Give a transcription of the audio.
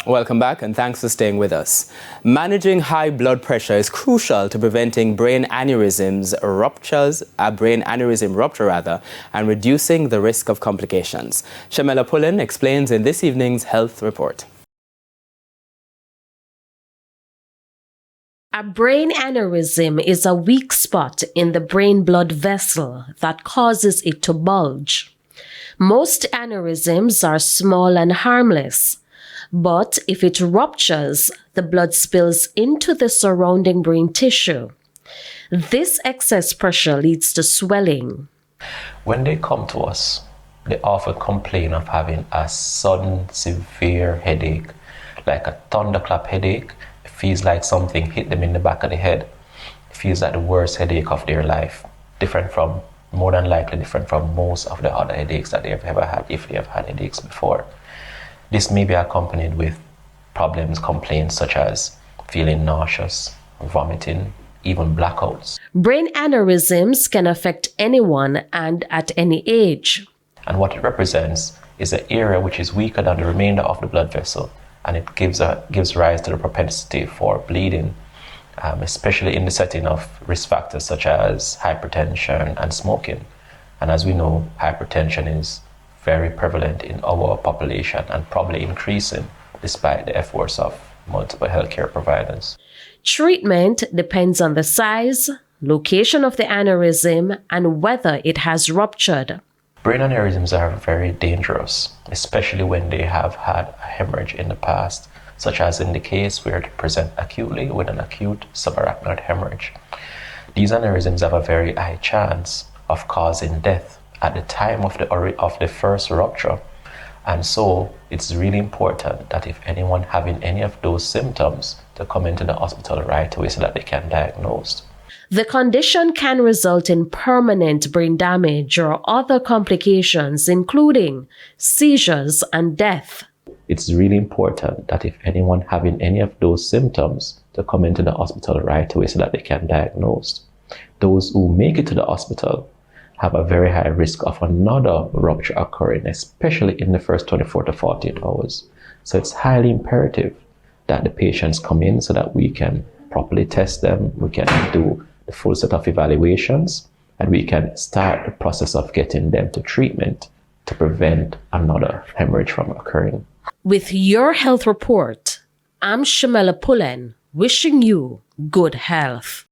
Welcome back and thanks for staying with us. Managing high blood pressure is crucial to preventing brain aneurysm rupture, and reducing the risk of complications. Shamela Pullen explains in this evening's health report. A brain aneurysm is a weak spot in the brain blood vessel that causes it to bulge. Most aneurysms are small and harmless, but if it ruptures, the blood spills into the surrounding brain tissue. This excess pressure leads to swelling. When they come to us, they often complain of having a sudden severe headache, like a thunderclap headache. It feels like something hit them in the back of the head. It feels like the worst headache of their life, more than likely different from most of the other headaches that they've ever had, if they have had headaches before. This may be accompanied with complaints such as feeling nauseous, vomiting, even blackouts. Brain aneurysms can affect anyone and at any age. And what it represents is an area which is weaker than the remainder of the blood vessel, and it gives rise to the propensity for bleeding, especially in the setting of risk factors such as hypertension and smoking. And as we know, hypertension is very prevalent in our population and probably increasing despite the efforts of multiple healthcare providers. Treatment depends on the size, location of the aneurysm, and whether it has ruptured. Brain aneurysms are very dangerous, especially when they have had a hemorrhage in the past, such as in the case where they present acutely with an acute subarachnoid hemorrhage. These aneurysms have a very high chance of causing death at the time of the first rupture. And so it's really important that if anyone having any of those symptoms, to come into the hospital right away so that they can diagnose. The condition can result in permanent brain damage or other complications, including seizures and death. It's really important that if anyone having any of those symptoms, to come into the hospital right away so that they can diagnose. Those who make it to the hospital have a very high risk of another rupture occurring, especially in the first 24 to 48 hours. So it's highly imperative that the patients come in so that we can properly test them, we can do the full set of evaluations, and we can start the process of getting them to treatment to prevent another hemorrhage from occurring. With your health report, I'm Shamela Pullen, wishing you good health.